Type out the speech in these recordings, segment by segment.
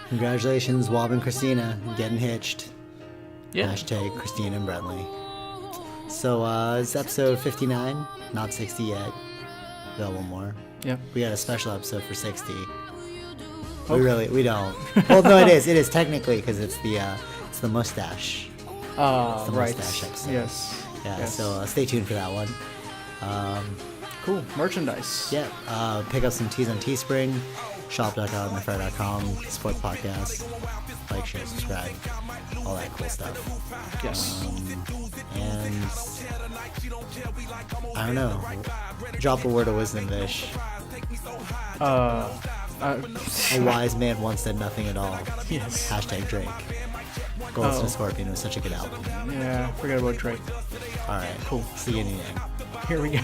Congratulations, Wob and Christina, getting hitched. Yeah. Hashtag Christina and Brentley. So, it's episode 59, not 60 yet. We got one more. Yep. We got a special episode for 60. Okay. We don't. Well, no, it is technically, because it's the mustache. It's the Right. mustache episode. Yes. Yeah, Yes. so stay tuned for that one. Cool. Merchandise. Yeah, pick up some teas on Teespring, shop.GottaLightMyFire.com, support the podcast, like, share, subscribe, all that cool stuff. Yes. And I don't know, drop a word of wisdom, Vish. A wise man once said nothing at all. Yes. Hashtag Drake. Go listen Oh. to Scorpion. It was such a good album. Yeah. Forget about Drake. All right, cool. See you in the end. Here we go.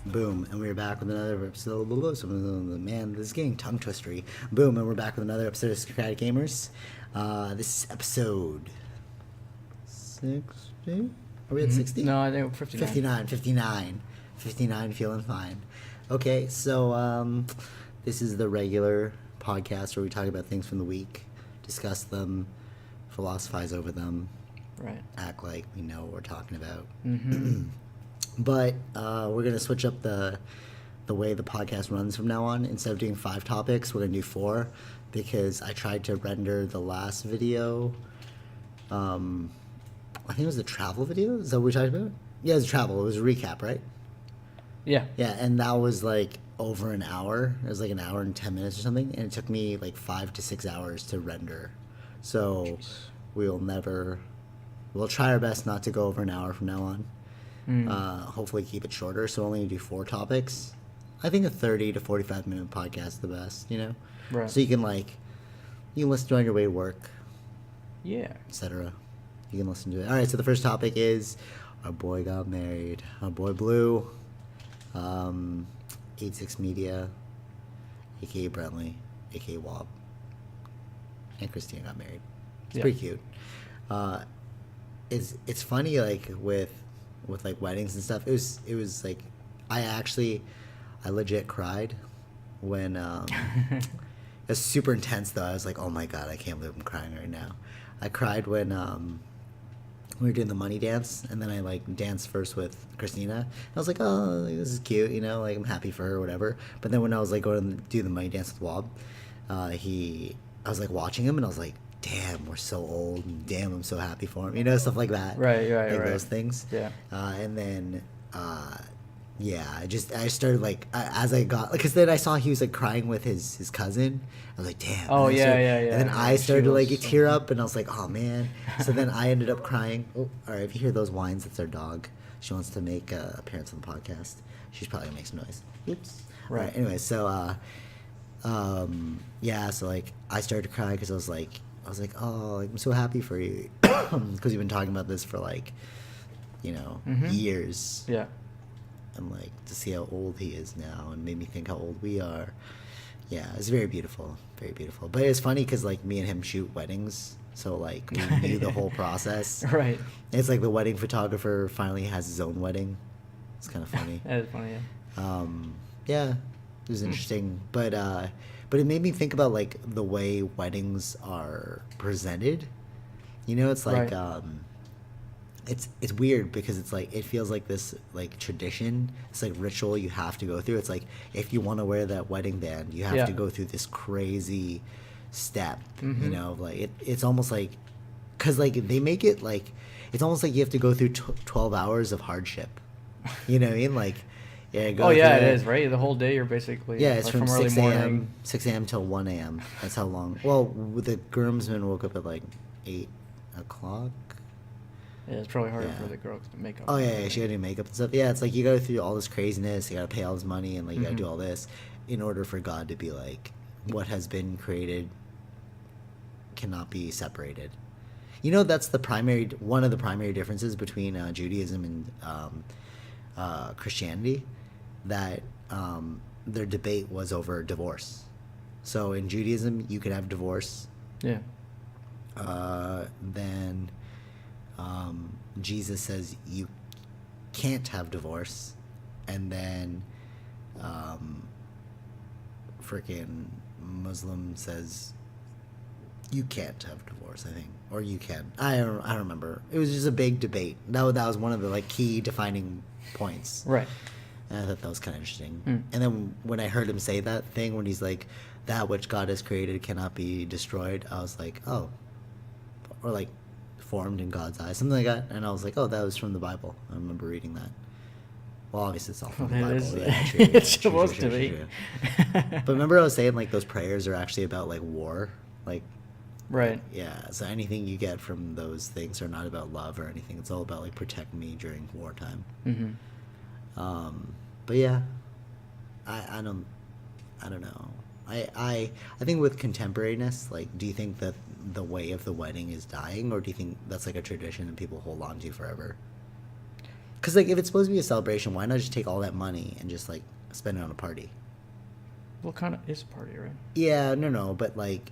Boom, and we're back with another episode. Man, this is getting tongue twistery. Boom, and we're back with another episode of Socratic Gamers. This is episode 60. Are we at 60? No, I think we're 59. 59, feeling fine. Okay, so this is the regular podcast where we talk about things from the week, discuss them, philosophize over them, Right. act like we know what we're talking about. Mm-hmm. But we're going to switch up the way the podcast runs from now on. Instead of doing 5 topics, we're going to do 4, because I tried to render the last video. I think it was the travel video. Is that what we talked about? Yeah, it was travel. It was a recap, right? Yeah. Yeah, and that was like over an hour. It was like an hour and 10 minutes or something, and it took me like 5 to 6 hours to render. So we'll try our best not to go over an hour from now on. Hopefully keep it shorter, so only do 4 topics. I think a 30 to 45 minute podcast is the best, you know? Right. So you can listen to it on your way to work, Yeah. etc. You can listen to it. All right, so the first topic is our boy got married. Our boy Blue, 86 Media, aka Brentley, aka Wob, and Christina got married. It's Yeah. pretty cute. It's funny, like with like weddings and stuff. It was like I legit cried when it was super intense though. I was like, oh my god, I can't believe I'm crying right now. I cried when we were doing the money dance, and then I like danced first with Christina. I was like, oh, this is cute, you know, like I'm happy for her or whatever. But then when I was like going to do the money dance with Wob, I was like watching him, and I was like, damn, we're so old, and damn, I'm so happy for him, you know, stuff like that. Right. Like those things. Yeah. And then yeah, I started like as I got, because then I saw he was like crying with his cousin. I was like, damn. Oh, And I yeah, started- yeah. And then Yeah, I started to she like was tear up, and I was like, oh man. So then I ended up crying. Oh, all right. If you hear those whines, it's our dog. She wants to make an appearance on the podcast. She's probably gonna make some noise. Oops. Right. All right. Anyway, so yeah, so like I started to cry because I was like, oh, like, I'm so happy for you, because you've been talking about this for like, you know, years. Yeah. And like to see how old he is now, and made me think how old we are. Yeah, it's very beautiful, very beautiful. But it's funny because like me and him shoot weddings, so like we knew the whole process. Right. It's like the wedding photographer finally has his own wedding. It's kind of funny. That is funny. Yeah. Yeah, it was interesting, but it made me think about like the way weddings are presented. You know, it's like Right. it's weird because it's like it feels like this like tradition. It's like ritual you have to go through. It's like if you want to wear that wedding band, you have Yeah. to go through this crazy step. You Mhm. know, like it's almost like, because like they make it like it's almost like you have to go through 12 hours of hardship. You know what I mean? Like, yeah. Go Oh yeah, through it is, right? The whole day you're basically Yeah, it's like, from early 6 morning. a.m. 6 a.m. till 1 a.m. That's how long. Well, the groomsmen woke up at like 8 o'clock. Yeah, it's probably harder Yeah. for the girls to make up. Oh yeah, she had to do makeup and stuff. Yeah, it's like you go through all this craziness. You gotta pay all this money, and like you gotta do all this in order for God to be like, what has been created cannot be separated. You know, that's one of the primary differences between Judaism and Christianity. That their debate was over divorce. So in Judaism, you could have divorce. Yeah. Then Jesus says you can't have divorce, and then freaking Muslim says you can't have divorce, I think, or you can. I don't remember. It was just a big debate. That was one of the like key defining points. Right. And I thought that was kind of interesting. And then when I heard him say that thing, when he's like, that which God has created cannot be destroyed, I was like, oh. Or like, formed in God's eyes, something like that. And I was like, oh, that was from the Bible. I remember reading that. Well, obviously it's all from the It Bible. is. Yeah, It's supposed to be. But remember I was saying, like, those prayers are actually about, like, war? Like, Right. yeah, so anything you get from those things are not about love or anything. It's all about, like, protect me during wartime. Mm-hmm. But yeah, I don't know. I think with contemporariness, like, do you think that the way of the wedding is dying, or do you think that's like a tradition that people hold on to forever? Because like, if it's supposed to be a celebration, why not just take all that money and just like spend it on a party? Well, kind of is a party, right? Yeah, no, but like,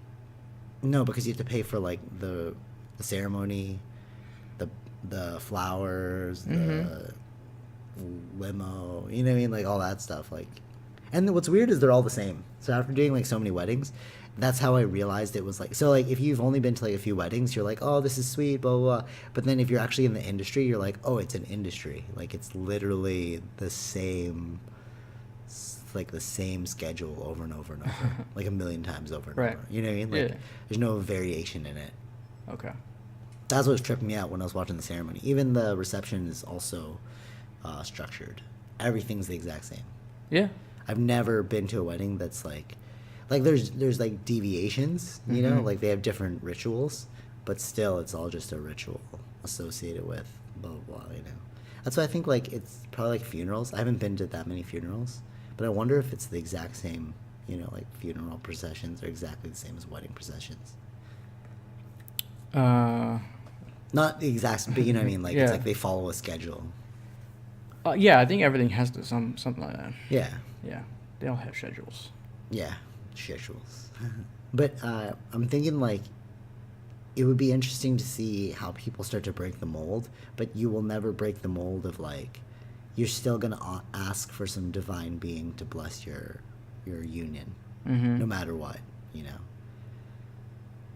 no, because you have to pay for like the ceremony, the flowers, the limo, you know what I mean, like all that stuff. Like, and what's weird is they're all the same. So after doing like so many weddings, that's how I realized it was like, so like if you've only been to like a few weddings, you're like, oh, this is sweet, blah blah blah. But then if you're actually in the industry, you're like, oh, it's an industry. Like, it's literally the same, like the same schedule over and over and over, like a million times over and Right. over. You know what I mean? Like, Yeah. there's no variation in it. Okay. That's what was tripping me out when I was watching the ceremony. Even the reception is also structured. Everything's the exact same. Yeah. I've never been to a wedding that's like there's like deviations, you know, like they have different rituals, but still it's all just a ritual associated with blah blah blah, you know. That's why I think like it's probably like funerals. I haven't been to that many funerals, but I wonder if it's the exact same, you know, like funeral processions are exactly the same as wedding processions. Not the exact, but you know what I mean, like Yeah. it's like they follow a schedule. Yeah, I think everything has to something like that. Yeah. Yeah, they all have schedules. Yeah, schedules. But I'm thinking like it would be interesting to see how people start to break the mold, but you will never break the mold of like you're still gonna ask for some divine being to bless your union, no matter what, you know.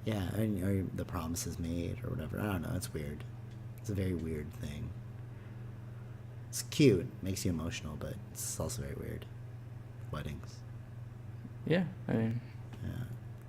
Yeah, or the promises made or whatever. I don't know. It's weird. It's a very weird thing. It's cute, makes you emotional, but it's also very weird. Weddings. Yeah, I mean, Yeah.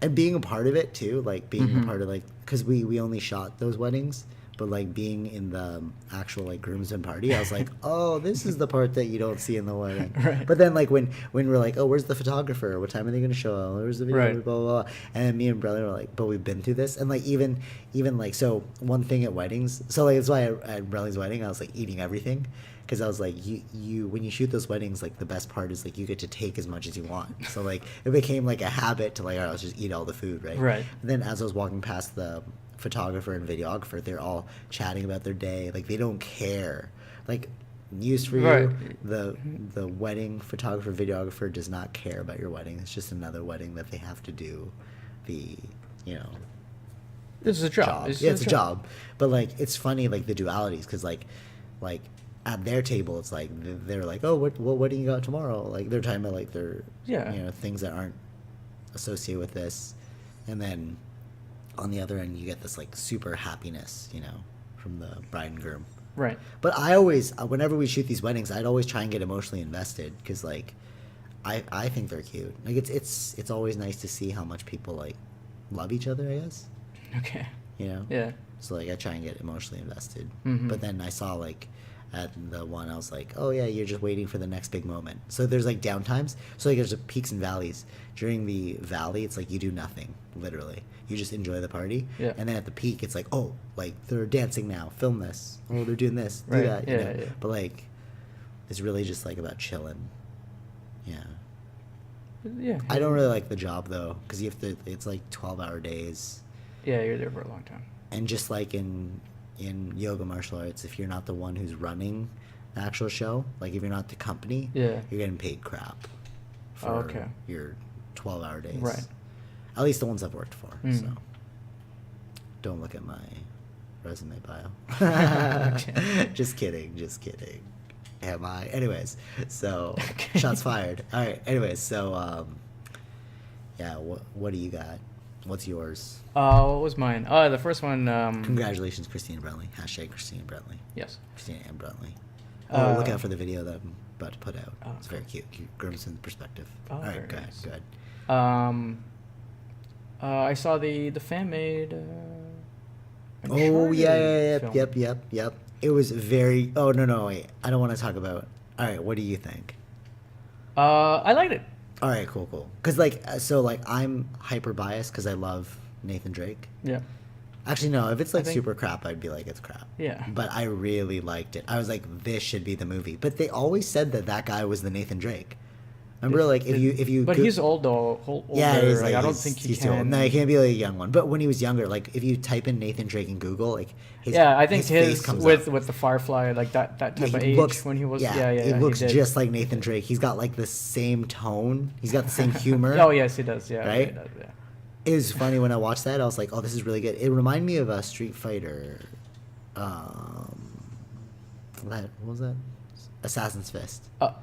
And being a part of it too, like being a part of like, because we only shot those weddings, but like being in the actual like groomsmen party, I was like, oh, this is the part that you don't see in the wedding. Right. But then like when we're like, oh, where's the photographer? What time are they going to show up? Where's the video? Right. Blah, blah, blah. And then me and brother were like, but we've been through this. And like even like, so one thing at weddings, so like that's why at Bradley's wedding I was like eating everything. Because I was like, you when you shoot those weddings, like the best part is like you get to take as much as you want. So like it became like a habit to like, all right, let's just eat all the food, right? Right. And then as I was walking past the photographer and videographer, they're all chatting about their day. Like they don't care. Like, news for you, Right. the wedding photographer videographer does not care about your wedding. It's just another wedding that they have to do. The, you know, this is a job. yeah, it's a job. But like it's funny like the dualities, because like at their table it's like they're like, oh, what do you got tomorrow? Like they're talking about like their you know, things that aren't associated with this, and then on the other end you get this like super happiness, you know, from the bride and groom. Right. But I always, whenever we shoot these weddings, I'd always try and get emotionally invested, because like I think they're cute. Like it's always nice to see how much people like love each other, I guess. Okay. You know? Yeah. So like I try and get emotionally invested. Mhm. But then I saw like at the one I was like, oh yeah, you're just waiting for the next big moment. So there's like downtimes. So like there's peaks and valleys. During the valley, it's like you do nothing, literally. You just enjoy the party. Yeah. And then at the peak, it's like, oh, like they're dancing now. Film this. Oh, they're doing this. Do Right. that. You Yeah, know? yeah. But like, it's really just like about chilling. Yeah. Yeah. I don't really like the job though, because you have to. It's like 12-hour days. Yeah, you're there for a long time. And just like in yoga martial arts, if you're not the one who's running the actual show, like if you're not the company, Yeah. you're getting paid crap for Okay. your 12-hour days. Right. At least the ones I've worked for. Mm. So don't look at my resume bio. Just kidding. Am I? Anyways, so Okay. shots fired. All right. Anyways, so Yeah. What do you got? What's yours? What was mine? The first one. Congratulations, Christina Brentley. Hashtag Christina Brentley. Yes. Christina and Brentley. Look Uh, out for the video that I'm about to put out. Oh, It's very cute. Grimson perspective. Oh, All right, very go ahead. nice. Go ahead. I saw the fan made. Oh yeah, yeah, film. yep. It was very. Oh no, wait. I don't want to talk about. All right, what do you think? I liked it. All right, cool. Cause like, so like, I'm hyper biased because I love Nathan Drake. Yeah. Actually, no. If it's like think- super crap, I'd be like, it's crap. Yeah. But I really liked it. I was like, this should be the movie. But they always said that guy was the Nathan Drake. Remember, like if you. But he's old though. Older. Yeah, he's like, I don't he's- think he he's too can. old. No, he can't be like a young one. But when he was younger, like if you type in Nathan Drake in Google, like his Yeah, I think face his comes with up. with the Firefly, like that type Yeah, of he age looks- when he was. yeah, Yeah. he He looks did. just like Nathan Drake. He's got like the same tone. He's got the same humor. Oh yes, he does. Yeah. Right? He does, yeah. It was funny when I watched that. I was like, "Oh, this is really good." It reminded me of a Street Fighter. What was that? Assassin's Fist. Oh,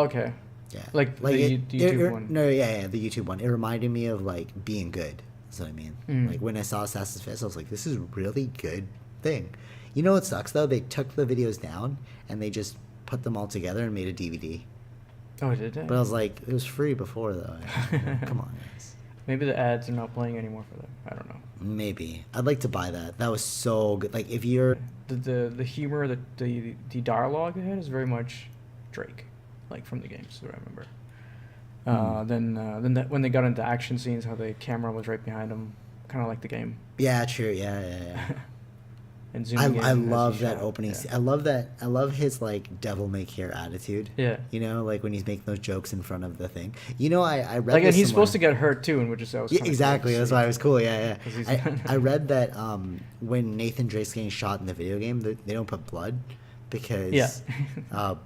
okay. Yeah, Like the YouTube one. No, yeah, the YouTube one. It reminded me of like being good. That's what I mean. Mm. Like when I saw Assassin's Fist, I was like, "This is a really good thing." You know what sucks though? They took the videos down and they just put them all together and made a DVD. Oh, did it? But I was like, it was free before though. Come on, guys. Maybe the ads are not playing anymore for them. I don't know. Maybe I'd like to buy that. That was so good. Like if you're The humor, the dialogue it had is very much Drake, like from the games that I remember. Then when they got into action scenes, how the camera was right behind them, kind of like the game. yeah, true, yeah. And zooming I in as love he that shot, opening. yeah. Scene. I love that. I love his like devil may care attitude. Yeah. You know, like when he's making those jokes in front of the thing. You know, I read Like, and this he's supposed to somewhere. get hurt too, and which is that was Yeah, kinda exactly. cool to That's see. why it was cool. Yeah. 'Cause he's- I read that when Nathan Drake's getting shot in the video game, they don't put blood because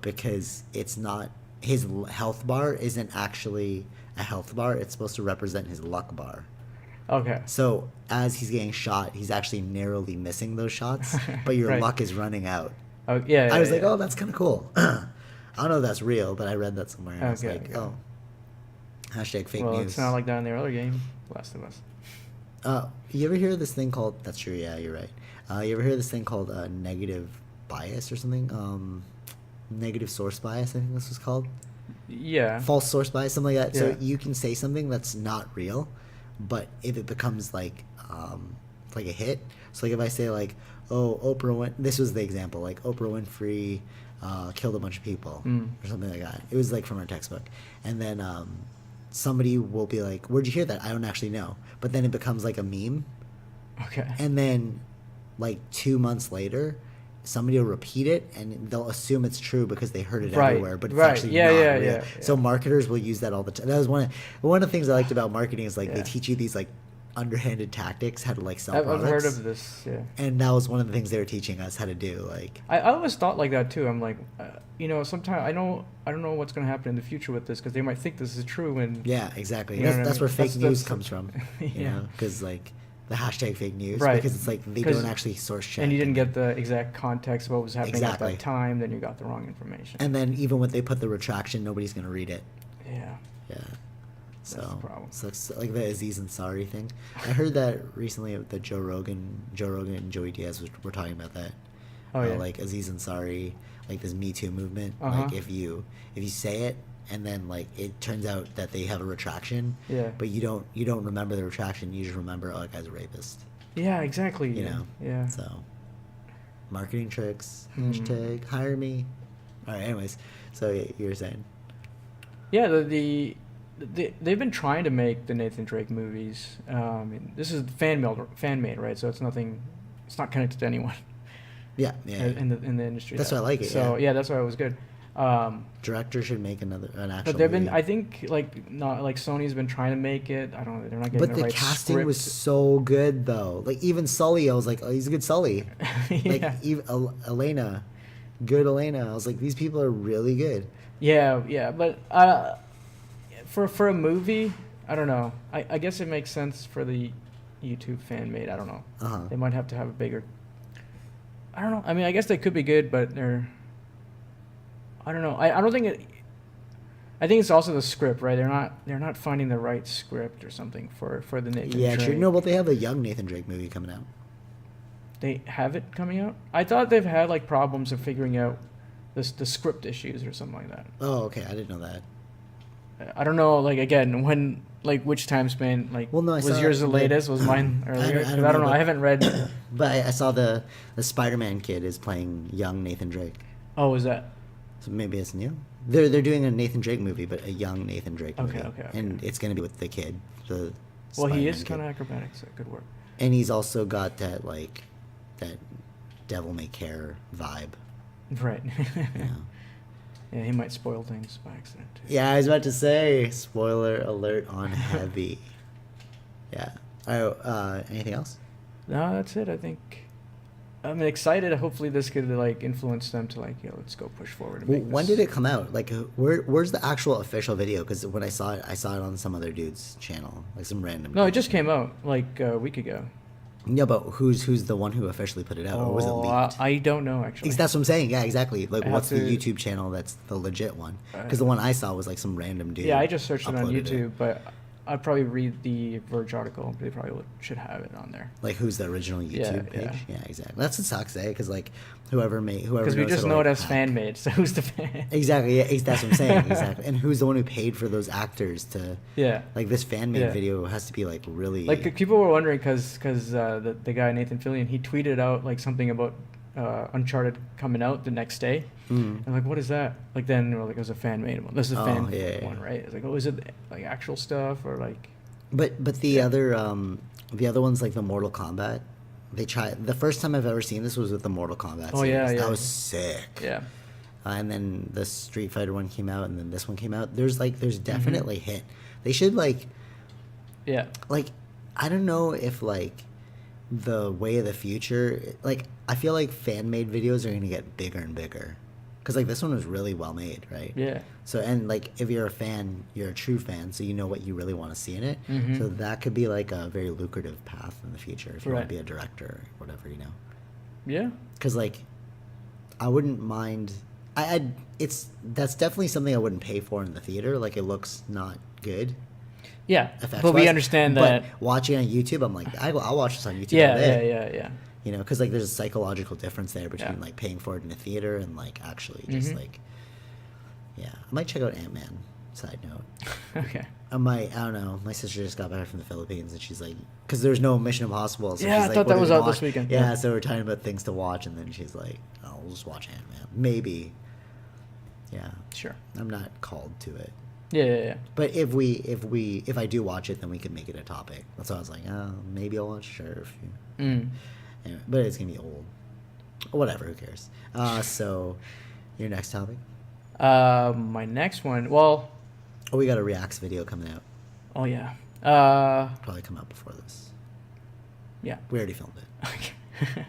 because it's not his health bar isn't actually a health bar. It's supposed to represent his luck bar. Okay. So as he's getting shot, he's actually narrowly missing those shots, but your Right. luck is running out. Oh yeah. I was like, yeah. oh, that's kind of cool. I don't know if that's real, but I read that somewhere. And I was Okay, like, okay. oh, hashtag fake Well, news. it's not like that in their other game, Last of Us. You ever hear of this thing called? That's true. Yeah, you're right. You ever hear of this thing called negative bias or something? Negative source bias. I think this was called. Yeah. False source bias, something like that. Yeah. So you can say something that's not real, but if it becomes like a hit. So like if I say like, oh, this was the example, like Oprah Winfrey killed a bunch of people or something like that. It was like from our textbook, and then somebody will be like, where'd you hear that? I don't actually know. But then it becomes like a meme, Okay. and then like 2 months later somebody will repeat it and they'll assume it's true because they heard it Right, everywhere, but it's right. actually Yeah, not yeah, real. yeah, So yeah. marketers will use that all the time. That was one of the things I liked about marketing is like they Yeah. teach you these like underhanded tactics, how to like sell I've products. heard of this. Yeah. And that was one of the things they were teaching us how to do. Like, I always thought like that too. I'm like, sometimes I don't know what's going to happen in the future with this because they might think this is true and yeah, exactly. You know what I That's mean? where fake That's- news that's- comes from. You Yeah. know, because like the hashtag fake news, Right. because it's like they 'Cause- don't actually source check. and you didn't get the exact context of what was happening Exactly. at that time, then you got the wrong information. And then even when they put the retraction, nobody's gonna read it. Yeah. Yeah. So, That's the problem. so it's like the Aziz Ansari thing. I heard that recently that Joe Rogan and Joey Diaz were talking about that. Oh, yeah. Like Aziz Ansari, like this Me Too movement. Uh-huh. Like if you say it and then like it turns out that they have a retraction, Yeah. but you don't remember the retraction. You just remember, oh, that guy's a rapist. Yeah, exactly. You know. Yeah. So, marketing tricks. Hmm. Hashtag hire me. All right. Anyways, so yeah, you were saying. Yeah, they've been trying to make the Nathan Drake movies. This is fan made, right? So it's nothing. It's not connected to anyone Yeah. in the industry. That's why I like it, So yeah. that's why it was good. Director should make an actual. But they've been, movie. I think, not like Sony's been trying to make it. I don't know. They're not getting But the the right casting script. was so good though. Like even Sully, I was like, oh, he's a good Sully. Like Yeah. even Elena, good Elena. I was like, these people are really good. Yeah, but for a movie, I don't know. I guess it makes sense for the YouTube fan made. I don't know. Uh-huh. They might have to have a bigger. I don't know. I mean, I guess they could be good, but they're. I don't know. I don't think it. I think it's also the script, right? They're not finding the right script or something for the Nathan Yeah, Drake. true. No, but they have a young Nathan Drake movie coming out. They have it coming out. I thought they've had like problems of figuring out the script issues or something like that. Oh, okay. I didn't know that. I don't know. Like again, when like which time span like Well, no, I was saw yours the the- latest? Was mine earlier? I 'Cause don't I don't know, know. I haven't read. But I saw the Spider-Man kid is playing young Nathan Drake. Oh, is that? So maybe it's new. They're doing a Nathan Drake movie, but a young Nathan Drake movie. Okay. And it's gonna be with the kid. The Well, he Spider-Man is kid. kind of acrobatic, so it could work. And he's also got that that devil may care vibe. Right. Yeah. Yeah, he might spoil things by accident. Too. Yeah, I was about to say spoiler alert on heavy. Yeah. Anything else? No, that's it. I think I'm excited. Hopefully, this could like influence them to like, let's go push forward. And make When this. did it come out? Like, where's the actual official video? Because when I saw it on some other dude's channel, like some random. No, it dude. just came out like a week ago. Yeah, but who's the one who officially put it out, or was it leaked? I don't know actually. That's what I'm saying. Yeah, exactly. Like, I what's have the to- YouTube channel that's the legit one? Because the one I saw was like some random dude. Yeah, I just searched it on uploaded YouTube, but I'd probably read the Verge article. They probably should have it on there. Like, who's the original YouTube Yeah, page? yeah. Yeah, exactly. That's what sucks, eh? Because like whoever Because we knows just how to, know it like, as hack. fan made. So who's the fan? Exactly. Yeah, that's what I'm saying. Exactly. And who's the one who paid for those actors to? Yeah. Like, this fan made Yeah. video has to be like really. Like people were wondering because the guy Nathan Fillion, he tweeted out like something about Uncharted coming out the next day. Mm. And like, what is that? Like then we're like, it was a fan made one. This is a Oh, fan yeah, one, right? It's like, oh, is it like actual stuff or like? But the other ones, like the Mortal Kombat, they tried. The first time I've ever seen this was with the Mortal Kombat. Oh, yeah, series. yeah. That was sick. Yeah. And then the Street Fighter one came out, and then this one came out. There's definitely Mm-hmm. hit. They should Yeah. I don't know if the way of the future, I feel like fan made videos are gonna get bigger and bigger, because this one was really well made, right? Yeah. So, and if you're a fan, you're a true fan, so you know what you really want to see in it. Mhm. So that could be like a very lucrative path in the future if you want Right. to be a director or whatever, Yeah. Because I wouldn't mind. That's definitely something I wouldn't pay for in the theater. It looks not good. Yeah. Effects But we wise, understand but that. watching on YouTube, I'm like, I'll watch this on YouTube. Yeah. all day. Yeah. Because there's a psychological difference there between Yeah. paying for it in a theater and actually just Mhm. yeah. I might check out Ant-Man. Side note. Okay. I don't know. My sister just got back from the Philippines, and she's like, because there's no Mission Impossible. So Yeah, she's I like, thought what that do was we out this watch? weekend. Yeah, Yeah. so we're talking about things to watch, and then she's like, oh, we'll just watch Ant-Man. Maybe. Yeah. Sure. I'm not called to it. Yeah. But if I do watch it, then we could make it a topic. That's why I was like, oh, maybe I'll watch Sheriff. Mm. Anyway, but it's gonna be old. Whatever, who cares? So, your next topic? My next one. Well. Oh, we got a Reacts video coming out. Oh yeah. Probably come out before this. Yeah. We already filmed it. Okay.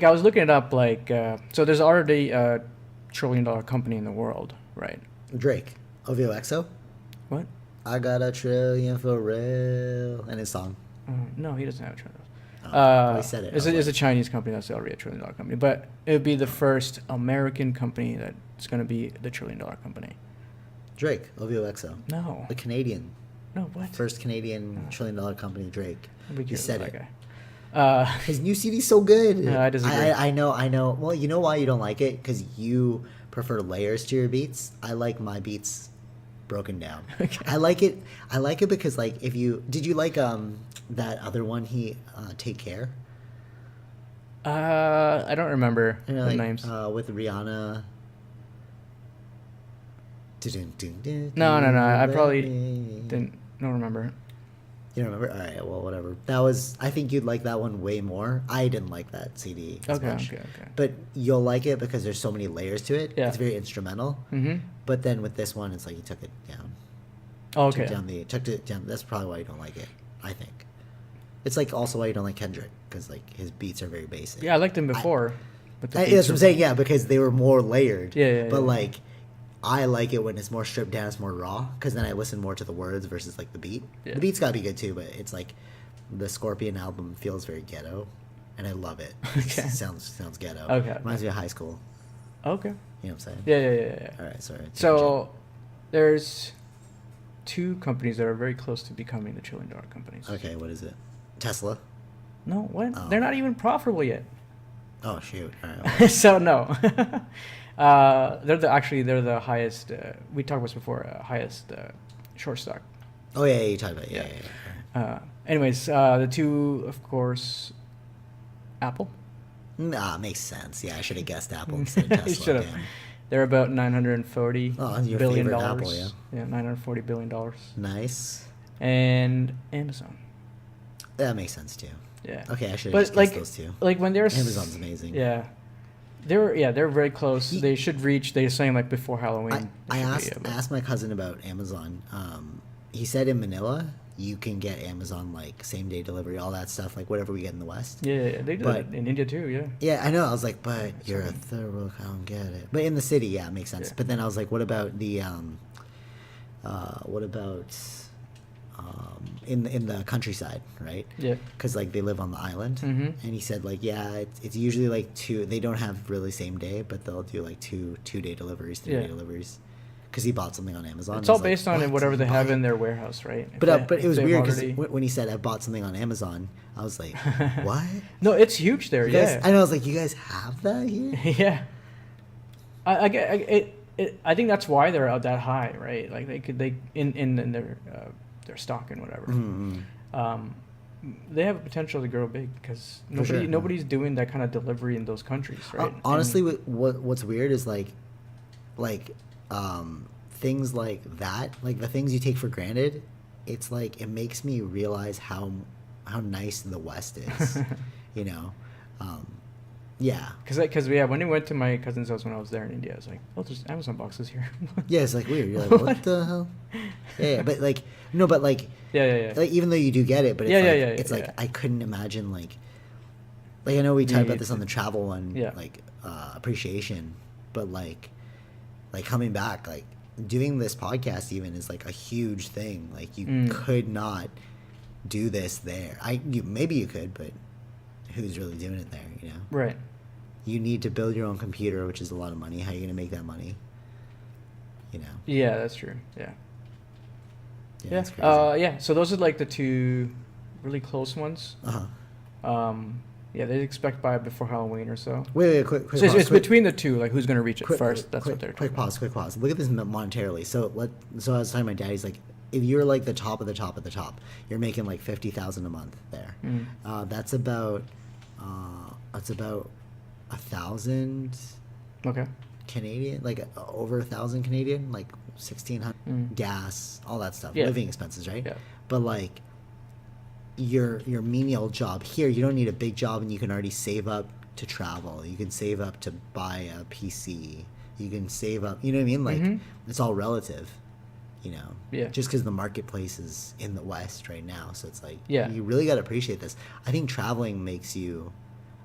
I was looking it up, so there's already a $1 trillion company in the world, right? Drake, OVO XO. What? I got $1 trillion for real. And his song. No, he doesn't have $1 trillion. Well, he said it. It's I was a Chinese company that's already a $1 trillion company, but it would be the first American company that's going to be the $1 trillion company. Drake, OVO XO. No. The Canadian. No, what? First Canadian $1 trillion company, Drake. Nobody He cares said about it. that guy. His new CD's so good. No, I disagree. I know. Well, you know why you don't like it? Because you prefer layers to your beats. I like my beats broken down. Okay. I like it because did you like that other one Take Care? I don't remember You know, the names. with Rihanna. No, I probably don't remember. You don't remember? All right, well, whatever. I think you'd like that one way more. I didn't like that CD as much. Okay. But you'll like it because there's so many layers to it. Yeah. It's very instrumental. Mm-hmm. But then with this one, it's like you took it down. Oh, okay. Took it down. That's probably why you don't like it, I think. It's also why you don't like Kendrick, because his beats are very basic. Yeah, I liked him before. But the That's beats what I'm are- saying, yeah, because they were more layered. Yeah, But yeah. I like it when it's more stripped down, it's more raw, because then I listen more to the words versus the beat. Yeah. The beat's gotta be good too, but it's the Scorpion album feels very ghetto, and I love it. Okay. It sounds ghetto. Okay. Reminds me of high school. Okay. You know what I'm saying? Yeah. All right, sorry. So there's two companies that are very close to becoming the $1 trillion companies. Okay, what is it? Tesla? No, what? Oh. They're not even profitable yet. Oh, shoot. All right. Well. So no. They're the highest. We talked about this before. Highest short stock. Oh, yeah, you talked about it. Yeah. Anyways, the two, of course, Apple. Nah, makes sense. Yeah, I should have guessed Apple instead of You Tesla. should've. They're about $940 your billion. favorite Apple, yeah. Yeah, $940 billion. Nice. And Amazon. That makes sense too. Yeah. Okay, I should have But just guessed those two. like when they're Amazon's amazing. Yeah. They're very close. They should reach. They're saying like before Halloween. I asked my cousin about Amazon. He said in Manila you can get Amazon like same day delivery, all that stuff, like whatever we get in the West. Yeah, they do that in India too. Yeah. Yeah, I know. I was like, but you're a third world. I don't get it. But in the city, yeah, it makes sense. Yeah. But then I was like, what about the in the countryside, right? Yeah. Because like they live on the island, Mm-hmm. and he said like, yeah, it's usually like two. They don't have really same day, but they'll do like two-day deliveries, 3-day deliveries. Because he bought something on Amazon. It's all based on whatever they have in their warehouse, right? But it was weird because when he said I bought something on Amazon, I was like, what? No, it's huge there. You guys, yeah. I know. I was like, you guys have that here? Yeah. I get it. I think that's why they're that high, right? Like they in their stock and whatever. Mm-hmm. They have a potential to grow big because nobody's doing that kind of delivery in those countries, right? Honestly, what's weird is like things like that, like the things you take for granted. It's like it makes me realize how nice the West is, you know. Yeah. Because when we went to my cousin's house when I was there in India, I was like, oh, there's Amazon boxes here. Yeah, it's like weird. You're like, what the hell? Yeah, but like no, but like yeah. Like even though you do get it, but it's like yeah. I couldn't imagine like I know we talked about this on the travel one, yeah. like appreciation, but like coming back, like doing this podcast even is like a huge thing. Like you could not do this there. Maybe you could, but who's really doing it there? You know, right? You need to build your own computer, which is a lot of money. How are you gonna make that money? You know. Yeah, that's true. Yeah. That's crazy. Yeah. So those are like the two really close ones. Uh-huh. Yeah, they expect by before Halloween or so. Wait, quick So pause, it's between the two, like who's going to reach it first. That's what they're talking about. Quick pause. Look at this monetarily. So I was talking to my dad. He's like, if you're like the top of the top of the top, you're making like $50,000 a month there. That's about 1,000 Okay. Canadian, like over 1,000 Canadian, like 1,600 gas, all that stuff, Yeah. living expenses, right? Yeah. But like your menial job here, you don't need a big job, and you can already save up to travel. You can save up to buy a PC. You can save up. You know what I mean? Like it's all relative. You know. Yeah. Just because the marketplace is in the West right now, so it's like you really got to appreciate this. I think traveling makes you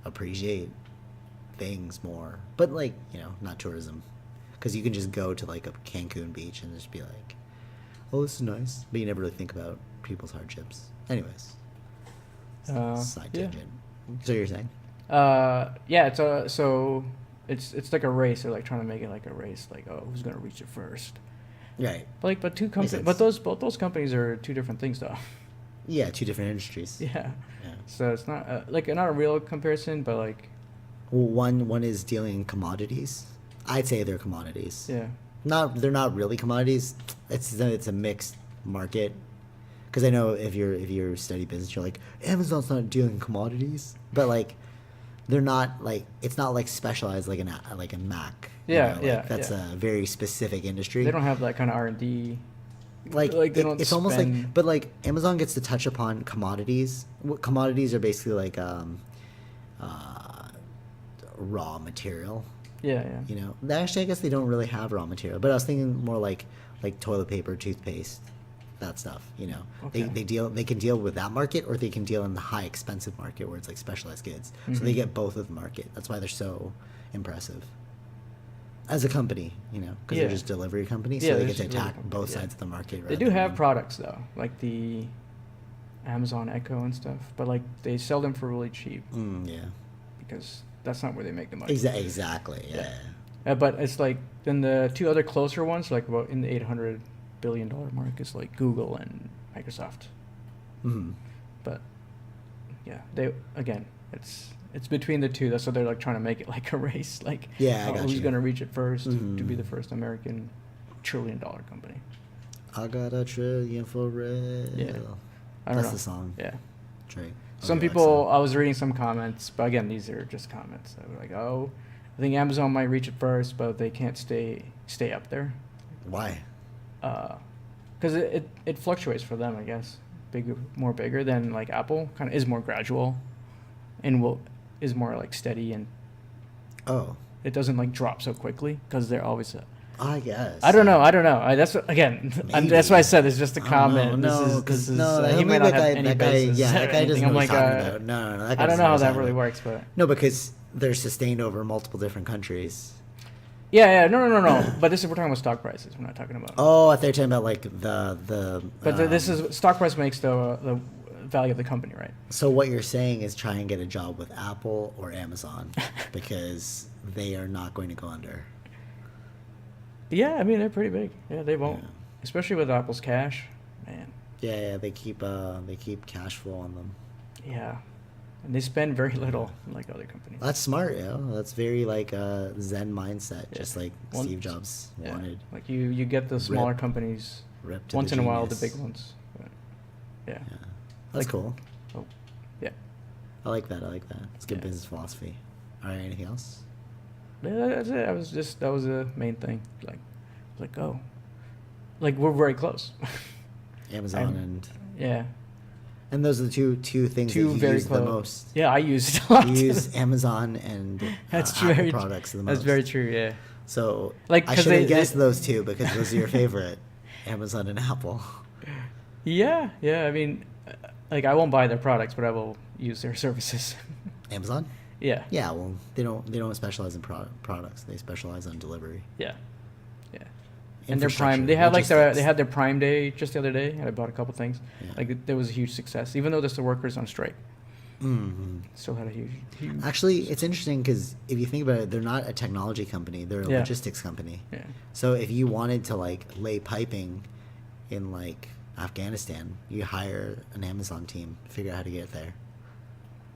appreciate things more, but like not tourism, because you can just go to like a Cancun beach and just be like, oh, this is nice, but you never really think about people's hardships. Anyways, side tangent. So you're saying? Yeah. So it's like a race. They're like trying to make it like a race. Like, oh, who's gonna reach it first? Right. But two companies. But both those companies are two different things, though. Yeah, two different industries. Yeah. So it's not not a real comparison, but like. Well, one is dealing in commodities. I'd say they're commodities. Yeah. They're not really commodities. It's a mixed market. Because I know if you're study business, you're like, Amazon's not dealing in commodities, but like they're not like, it's not like specialized like a Mac. Yeah. That's a very specific industry. They don't have that kind of R&D. Like they don't it's almost like, but like Amazon gets to touch upon commodities. What commodities are basically like raw material. Yeah. Actually, I guess they don't really have raw material, but I was thinking more like toilet paper, toothpaste, that stuff. Okay. They can deal with that market, or they can deal in the high expensive market where it's like specialized goods. So they get both of the market. That's why they're so impressive as a company, because they're just a delivery company, so they get to attack both sides of the market. They do have products though, like the Amazon Echo and stuff, but like they sell them for really cheap. Yeah. Because that's not where they make the money. Exactly. Yeah. But it's like then the two other closer ones, like about in the $800 billion mark, is like Google and Microsoft. Mm-hmm. But yeah, they again, it's between the two. That's why they're like trying to make it like a race, like Yeah, I got who's you. gonna reach it 1st to be Mhm. the first American $1 trillion company. I got a trillion for real. Yeah. I don't That's know. the song. Yeah. Drake. Some people, I was reading some comments, but again, these are just comments. That were like, oh, I think Amazon might reach it first, but they can't stay up there. Why? Because it fluctuates for them, I guess. More bigger than like Apple, kind of is more gradual, and is more like steady, and Oh, it doesn't like drop so quickly because they're always. I guess. I don't know. That's again. That's why I said it's just a I don't know. comment. No, this is no, he might not have any that guy, basis. yeah, or that guy doesn't anything. know I'm what he's like, talking about. No, that guy I don't doesn't know how what he's that talking really about. works, but No, because they're sustained over multiple different countries. yeah, no. But we're talking about stock prices. We're not talking about. Oh, I thought you were talking about like the. But this is stock price makes the value of the company, right? So what you're saying is try and get a job with Apple or Amazon because they are not going to go under. Yeah, I mean they're pretty big. Yeah, they won't, Yeah. especially with Apple's cash, man. Yeah, they keep cash flow on them. Yeah, and they spend very little like other companies. That's smart, That's very like a Zen mindset, Yeah. just like One- Steve Jobs Yeah. wanted. Like you get the smaller Rip. companies Rip to once the in a while, the genius. big ones. But, yeah. Yeah, that's Like- cool. Oh, yeah. I like that. It's good Yeah. business philosophy. All right, anything else? Yeah, that's it. That was the main thing. Oh, like we're very close. Amazon Yeah. and those are the two things Two that you very use the close. most. Yeah, I use it a lot. You use Amazon and That's Apple very products the most. That's very true. Yeah. So Like, I 'cause should have they- guessed those two because those are your favorite, Amazon and Apple. Yeah. I mean, like I won't buy their products, but I will use their services. Amazon? Yeah. Yeah, well, they don't specialize in products. They specialize on delivery. Yeah. And their Infrastructure, Prime, they had logistics. they had their Prime Day just the other day, and I bought a couple things. Yeah. Like there was a huge success, even though there's the workers on strike. Mhm. Still had a huge. Actually, it's interesting because if you think about it, they're not a technology company; they're a Yeah. logistics company. Yeah. So if you wanted to like lay piping in like Afghanistan, you hire an Amazon team to figure out how to get there.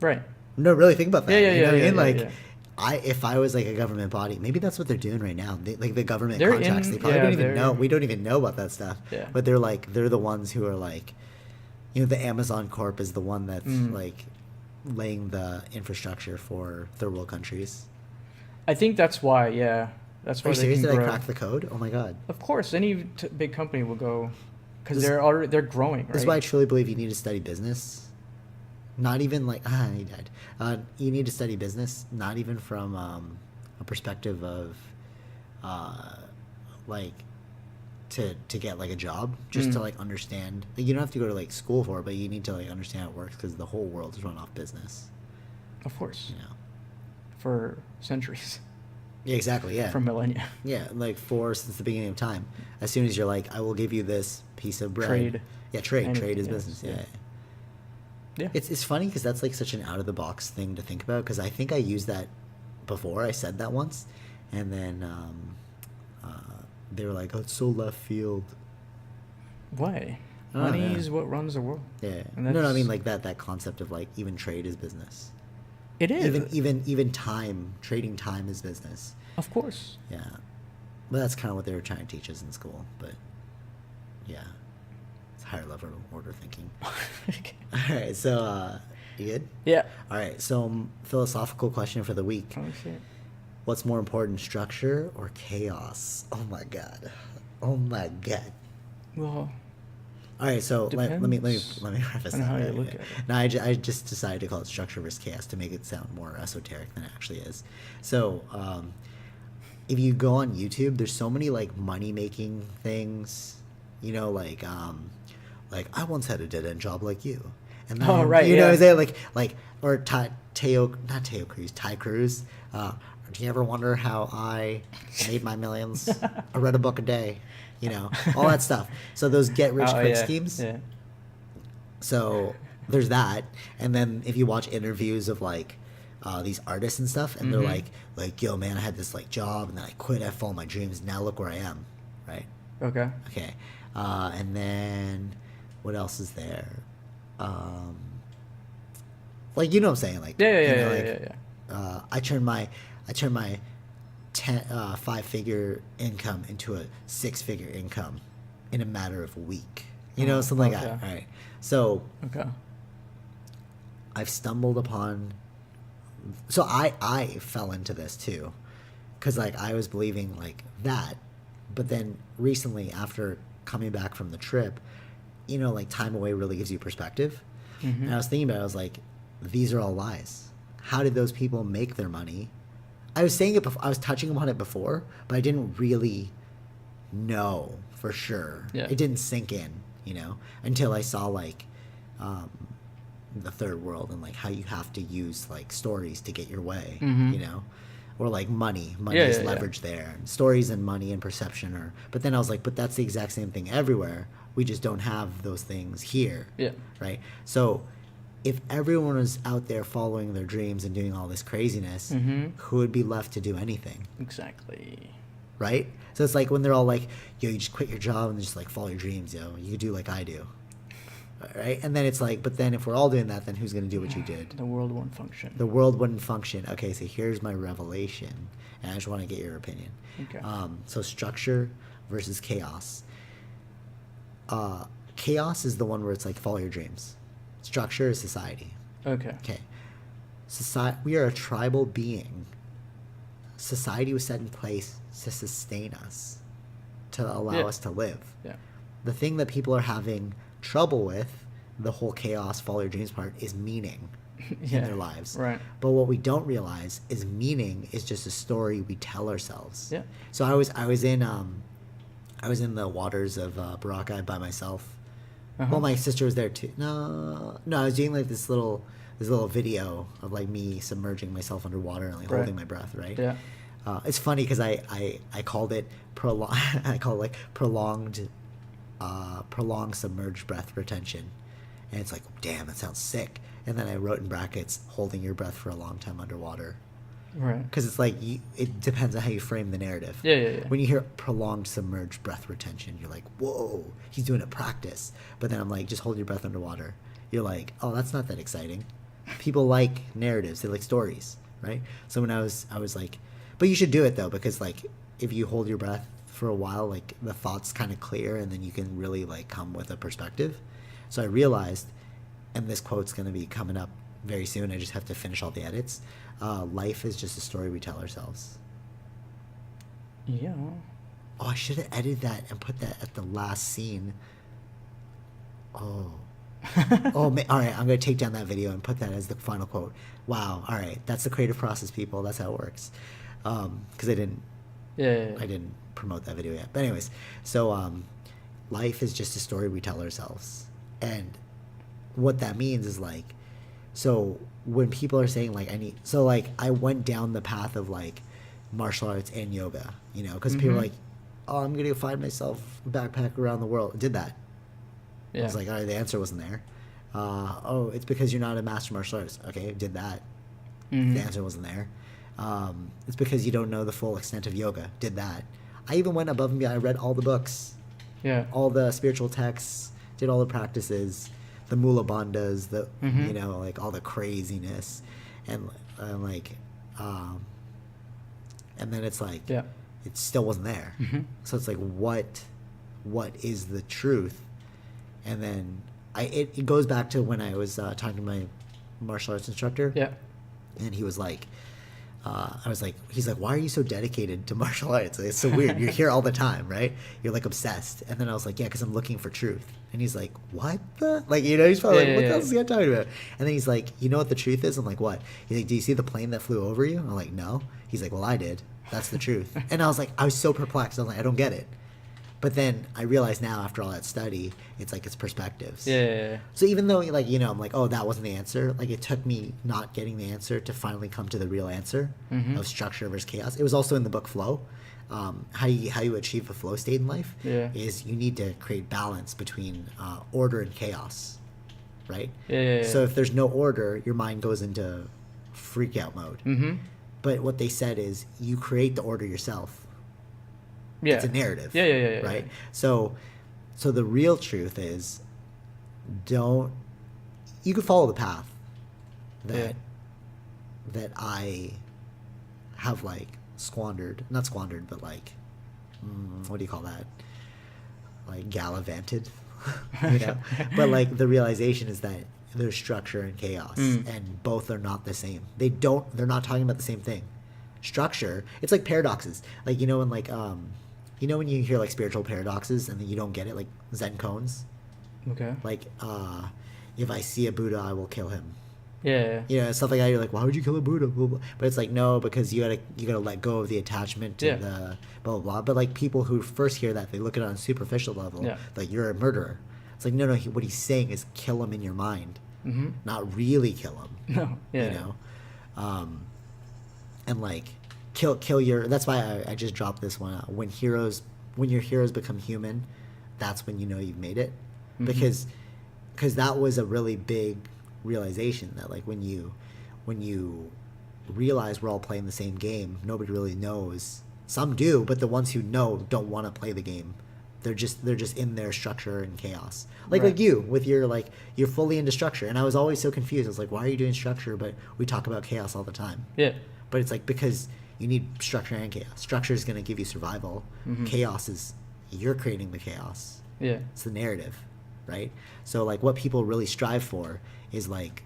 Right. No, really think about that. Yeah, You know what I mean? yeah, Like, yeah. if I was like a government body, maybe that's what they're doing right now. Like the government They're contracts, in- they probably yeah, don't even they're- know. We don't even know about that stuff. Yeah. But they're the ones who are like, the Amazon Corp is the one that's like laying the infrastructure for third world countries. I think that's why. Yeah. That's Are why you they serious? can Did I grow. crack the code? Oh my god. Of course, any big company will go because This- they're growing. This is why I Right. truly believe you need to study business. Not even like he died. You need to study business, not even from a perspective of like to get like a job, just to like understand. Like, you don't have to go to like school for it, but you need to like understand how it works because the whole world is run off business. Of course. You know. For centuries. Yeah, exactly. Yeah. For millennia. Yeah, like since the beginning of time. As soon as you're like, I will give you this piece of bread. Trade. Yeah, trade. Anything, Trade is yes, business. yeah. Yeah. Yeah. It's funny because that's like such an out of the box thing to think about because I think I used that before. I said that once, and then they were like, "Oh, it's so left field." Why? Oh, Money yeah. is what runs the world. Yeah. And No, I that's- mean like that concept of like even trade is business. It is. Even trading time is business. Of course. Yeah. But that's kind of what they were trying to teach us in school. But yeah, it's higher level order thinking. All right, so you good? Yeah. All right, so philosophical question for the week. Oh shit. What's more important, structure or chaos? Oh my god. Oh my god. Well, All right, so let me Depends preface on that. how you Right, look right. at it. No, I just decided to call it structure versus chaos to make it sound more esoteric than it actually is. So, if you go on YouTube, there's so many like money making things, like I once had a dead end job like you, and then, Oh, right, you know yeah. what I'm saying, like or Ty Cruz. Do you ever wonder how I made my millions? I read a book a day, all that stuff. So those get rich quick yeah. schemes. Yeah. So there's that, and then if you watch interviews of like these artists and stuff, and they're like, yo, man, I had this like job, and then I quit. I followed my dreams. And now look where I am, right? Okay. Okay, and then what else is there? Like, you know what I'm saying? Like, I turned my 5-figure income into a 6-figure income in a matter of a week. You know, something like that. All right. So I've stumbled upon. So I fell into this too, because like I was believing like that, but then recently after coming back from the trip, you know, like time away really gives you perspective. And I was thinking about it, I was like, these are all lies. How did those people make their money? I was saying it before, I was touching upon it before, but I didn't really know for sure. Yeah. It didn't sink in, you know, until I saw like the third world and like how you have to use like stories to get your way, you know, or like money is leverage there, and stories and money and perception are. But then I was like, but that's the exact same thing everywhere. We just don't have those things here. Yeah. Right. So if everyone was out there following their dreams and doing all this craziness, who would be left to do anything? Exactly. Right? So it's like when they're all like, yo, you just quit your job and just like follow your dreams, yo. You do like I do. Right? And then it's like, but then if we're all doing that, then who's going to do what you did? The world won't function. The world wouldn't function. Okay, so here's my revelation, and I just want to get your opinion. Okay. So structure versus chaos. Chaos is the one where it's like follow your dreams. Structure is society. Okay. We are a tribal being. Society was set in place to sustain us, to allow us to live. Yeah. The thing that people are having trouble with, the whole chaos, follow your dreams part, is meaning in their lives. Right. But what we don't realize is meaning is just a story we tell ourselves. Yeah. So I was in the waters of Boracay by myself. Well, my sister was there too. No, I was doing like this little video of like me submerging myself underwater and like holding my breath, right? Yeah. It's funny because I called it prolonged submerged breath retention, and it's like, damn, that sounds sick. And then I wrote in brackets, holding your breath for a long time underwater. Right. Because it's like, it depends on how you frame the narrative. Yeah. When you hear prolonged submerged breath retention, you're like, whoa, he's doing a practice. But then I'm like, just hold your breath underwater. You're like, oh, that's not that exciting. People like narratives. They like stories, right? So when I was like, but you should do it though, because like, if you hold your breath for a while, like the thoughts kind of clear, and then you can really like come with a perspective. So I realized, and this quote's going to be coming up very soon, I just have to finish all the edits. Life is just a story we tell ourselves. Yeah. Oh, I should have edited that and put that at the last scene. Oh. All right, I'm going to take down that video and put that as the final quote. Wow, all right. That's the creative process, people. That's how it works. Because I didn't promote that video yet. But anyways, so life is just a story we tell ourselves. And what that means is like, so when people are saying like I went down the path of like martial arts and yoga, you know, because people are like, oh, I'm gonna find myself backpack around the world. I did that. I was like, all right, the answer wasn't there. Oh, it's because you're not a master martial artist. Okay, did that. The answer wasn't there. It's because you don't know the full extent of yoga. Did that. I even went above and beyond. I read all the books. Yeah. All the spiritual texts. Did all the practices. The mula bandhas, you know, like all the craziness, and then it's like, it still wasn't there. So it's like, what is the truth? And then it goes back to when I was talking to my martial arts instructor. Yeah. And he was like, he's like, why are you so dedicated to martial arts? It's so weird. You're here all the time, right? You're like obsessed. And then I was like, yeah, because I'm looking for truth. And he's like, what the? Like, you know, he's probably like, what else is he talking about? And then he's like, you know what the truth is? I'm like, what? He's like, do you see the plane that flew over you? I'm like, no. He's like, well, I did. That's the truth. And I was like, I was so perplexed. I was like, I don't get it. But then I realize now, after all that study, it's like it's perspectives. Yeah. So even though, like, you know, I'm like, oh, that wasn't the answer. Like, it took me not getting the answer to finally come to the real answer of structure versus chaos. It was also in the book Flow. How you achieve a flow state in life is you need to create balance between order and chaos, right? So if there's no order, your mind goes into freak out mode. Mm-hmm. But what they said is you create the order yourself. Yeah. It's a narrative. Yeah. Right? So the real truth is you can follow the path that I have like not squandered, but like, what do you call that? Like gallivanted, you know? But like the realization is that there's structure and chaos, and both are not the same. They're not talking about the same thing. Structure, it's like paradoxes. Like, you know, when like, when you hear like spiritual paradoxes and then you don't get it, like Zen koans. Okay. Like, if I see a Buddha, I will kill him. Yeah. You know, stuff like that. You're like, why would you kill a Buddha? Blah, blah. But it's like, no, because you gotta let go of the attachment to the blah, blah, blah. But like people who first hear that, they look at it on a superficial level. Yeah. Like, you're a murderer. It's like, no, what he's saying is kill him in your mind. Mm-hmm. Not really kill him. No. Yeah. You know? And like, kill your, that's why I just dropped this one out. When your heroes become human, that's when you know you've made it. Mm-hmm. Because that was a really big realization, that like when you realize we're all playing the same game, nobody really knows. Some do, but the ones who know don't want to play the game. They're just in their structure and chaos. Like you with your, like, you're fully into structure, and I was always so confused. I was like, why are you doing structure but we talk about chaos all the time? Yeah. But it's like, because you need structure and chaos. Structure is going to give you survival. Mm-hmm. Chaos is you're creating the chaos. Yeah. It's the narrative, right? So like what people really strive for is like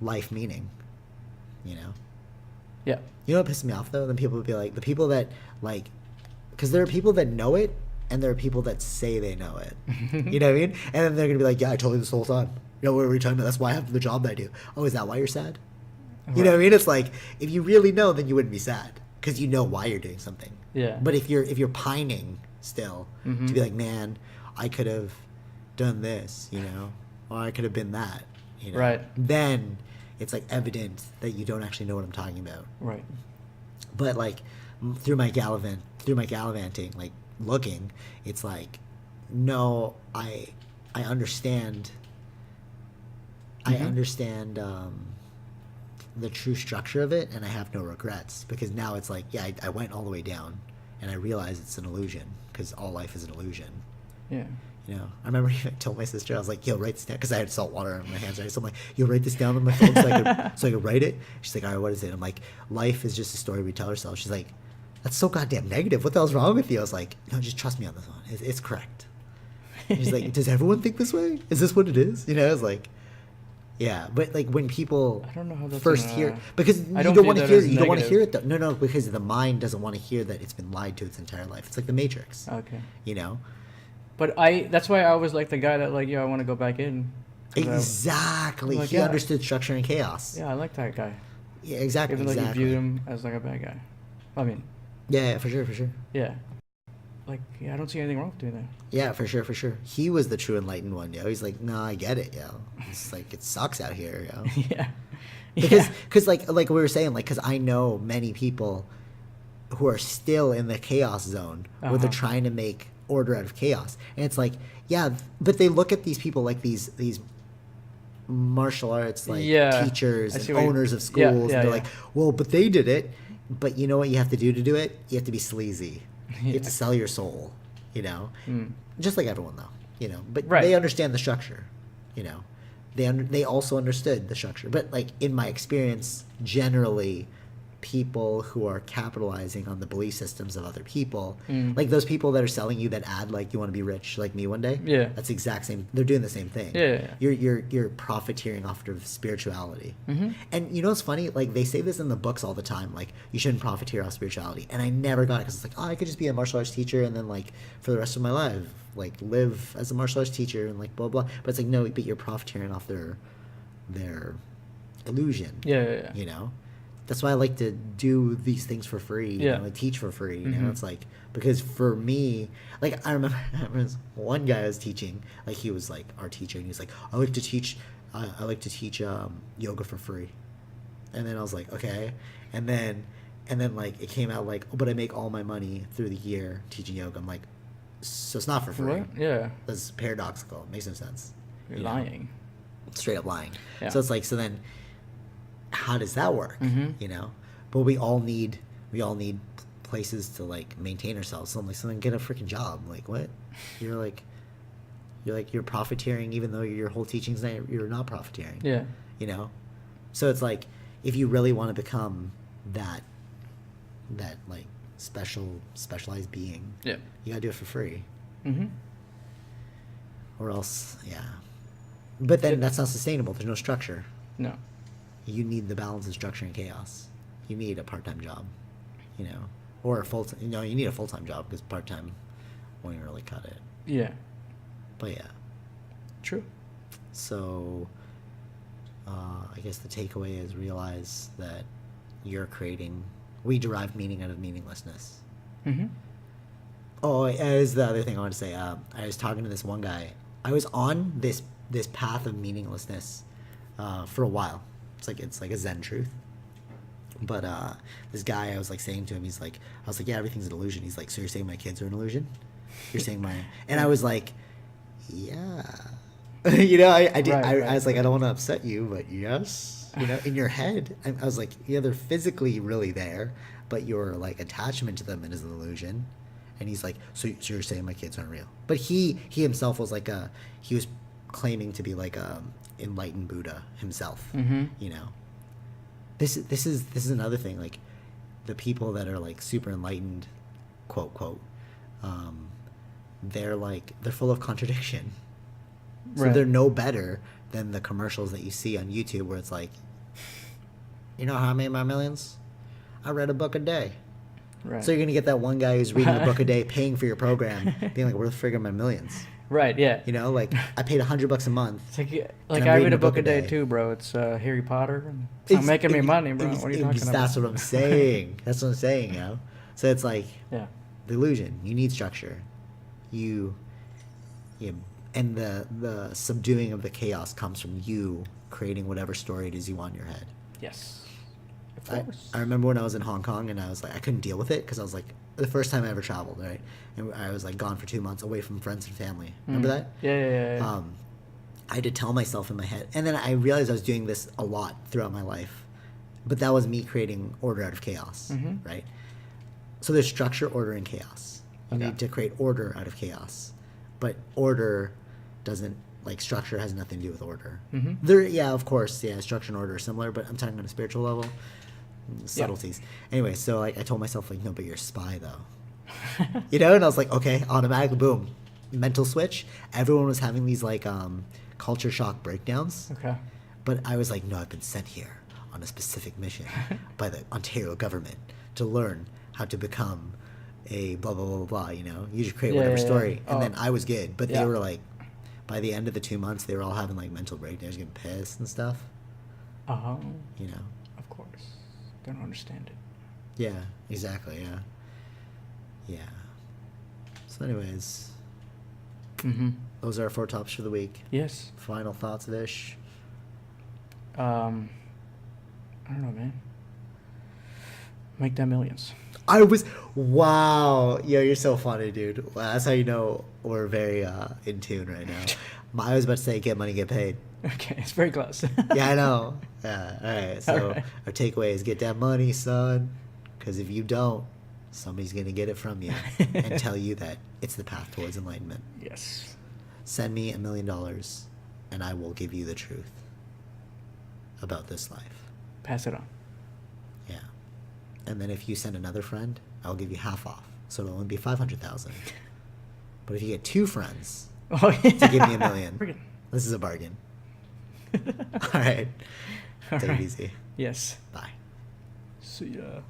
life meaning, you know? Yeah. You know what pisses me off though? Then people would be like, the people that like, because there are people that know it and there are people that say they know it. You know what I mean? And then they're going to be like, yeah, I told you this the whole time. You know, what were we talking about? That's why I have the job that I do. Oh, is that why you're sad? You know what I mean? It's like, if you really know, then you wouldn't be sad because you know why you're doing something. Yeah. But if you're pining still to be like, man, I could have done this, you know, or I could have been that, you know. Right. Then it's like evident that you don't actually know what I'm talking about. Right. But like through my gallivanting, like looking, it's like, no, I understand. I understand the true structure of it, and I have no regrets, because now it's like, yeah, I went all the way down, and I realize it's an illusion, because all life is an illusion. Yeah. You know, I remember I told my sister, I was like, yo, write this down, because I had salt water on my hands, right? So I'm like, yo, write this down on my phone so I could write it. She's like, all right, what is it? I'm like, life is just a story we tell ourselves. She's like, that's so goddamn negative. What the hell's wrong with you? I was like, no, just trust me on this one. It's correct. And she's like, does everyone think this way? Is this what it is? You know, I was like, yeah, but like when people I don't know how that's first hear, because you don't want to hear it. You don't want to hear it though. No, because the mind doesn't want to hear that it's been lied to its entire life. It's like the Matrix. Okay. You know. But that's why I always like the guy that like, I want to go back in. Exactly. Like, he understood structure and chaos. Yeah, I like that guy. Yeah, exactly. Even though you viewed him as like a bad guy. I mean. Yeah, for sure. Yeah. Like, I don't see anything wrong with doing that. Yeah, for sure. He was the true enlightened one, yo. He's like, no, I get it, yo. It's like, it sucks out here, yo. Yeah. Because like we were saying, like, because I know many people who are still in the chaos zone where they're trying to make order out of chaos. And it's like, yeah, but they look at these people like these martial arts, like, teachers and owners of schools, and they're like, well, but they did it. But you know what you have to do it? You have to be sleazy. You have to sell your soul, you know? Just like everyone, though, you know? But they understand the structure, you know? They also understood the structure. But, like, in my experience, generally, people who are capitalizing on the belief systems of other people, like those people that are selling you that ad, like, you want to be rich like me one day? Yeah. That's the exact same. They're doing the same thing. Yeah. You're profiteering off of spirituality. And you know what's funny? Like, they say this in the books all the time, like, you shouldn't profiteer off spirituality. And I never got it, because it's like, oh, I could just be a martial arts teacher and then, like, for the rest of my life, like, live as a martial arts teacher and, like, blah, blah. But it's like, no, but you're profiteering off their illusion. Yeah. You know? That's why I like to do these things for free. You know, I teach for free. You know, it's like, because for me, like, I remember this one guy I was teaching, like, he was like our teacher, and he was like, I like to teach yoga for free. And then I was like, okay. And then like it came out like, oh, but I make all my money through the year teaching yoga. I'm like, so it's not for free. What? Yeah. That's paradoxical. It makes no sense. You're lying. Straight up lying. Yeah. So it's like, so then how does that work? Mm-hmm. You know, but we all need places to like maintain ourselves. So I'm like, someone get a freaking job. Like, what? You're like you're profiteering even though your whole teaching's not, you're not profiteering. Yeah. You know, so it's like if you really want to become that like specialized being, Yeah. you gotta do it for free, Mm-hmm. or else, yeah. But then that's not sustainable. There's no structure. No. You need the balance of structure and chaos. You need a part-time job, you know, or a full-time. You know, you need a full-time job because part-time won't really cut it. Yeah. But yeah. True. So, I guess the takeaway is realize that we derive meaning out of meaninglessness. Mm-hmm. Oh, is the other thing I want to say. I was talking to this one guy. I was on this path of meaninglessness for a while. It's like a Zen truth. But this guy, I was like saying to him, I was like, yeah, everything's an illusion. He's like, so you're saying my kids are an illusion? You're saying and I was like, yeah. You know, I was like, I don't want to upset you, but yes. You know, in your head, I was like, yeah, they're physically really there, but your like attachment to them is an illusion. And he's like, so you're saying my kids aren't real? But he himself was like he was claiming to be like a enlightened Buddha himself. Mm-hmm. You know, this is another thing. Like the people that are like super enlightened, quote, they're full of contradiction. So Right. they're no better than the commercials that you see on YouTube where it's like, you know how I made my millions? I read a book a day. Right. So you're gonna get that one guy who's reading a book a day, paying for your program, being like, "Where the frig are my millions?" Right. Yeah. You know, like I paid $100 a month. It's like I'm I reading read a book a day too, bro. It's Harry Potter. It's not making me money, bro. What are you talking about? That's what I'm saying. That's what I'm saying, you know. So it's like Yeah. the illusion. You need structure. And the subduing of the chaos comes from you creating whatever story it is you want in your head. Yes. Of course. I remember when I was in Hong Kong and I was like, I couldn't deal with it because I was like, the first time I ever traveled, right? And I was like gone for 2 months away from friends and family. Remember that? Yeah. I had to tell myself in my head. And then I realized I was doing this a lot throughout my life. But that was me creating order out of chaos, Mm-hmm. right? So there's structure, order, and chaos. You Okay. need to create order out of chaos. But order doesn't, like, structure has nothing to do with order. Mm-hmm. Yeah, of course, yeah, structure and order are similar, but I'm talking on a spiritual level. Subtleties. Anyway, so like I told myself, like, no, but you're a spy, though. You know? And I was like, okay, automatically, boom. Mental switch. Everyone was having these, like, culture shock breakdowns. Okay. But I was like, no, I've been sent here on a specific mission by the Ontario government to learn how to become a blah, blah, blah, blah, blah, you know? You just create whatever story. And then I was good. But they were like, by the end of the 2 months, they were all having, like, mental breakdowns, getting pissed and stuff. You know? Of course. They don't understand it. Yeah, exactly, yeah. Yeah. So anyways, Mm-hmm. those are our 4 tops for the week. Yes. Final thoughts, Vish? I don't know, man. Make them millions. Wow. Yo, you're so funny, dude. Wow, that's how you know we're very in tune right now. I was about to say get money, get paid. Okay, it's very close. Yeah, I know. Yeah, all right. So All right. our takeaway is get that money, son. Because if you don't, somebody's going to get it from you and tell you that it's the path towards enlightenment. Yes. Send me $1 million and I will give you the truth about this life. Pass it on. Yeah. And then if you send another friend, I'll give you half off. So it'll only be 500,000. But if you get 2 friends Oh, yeah. to give me $1 million, Bargain. this is a bargain. All right. All Take right. it easy. Yes. Bye. See ya.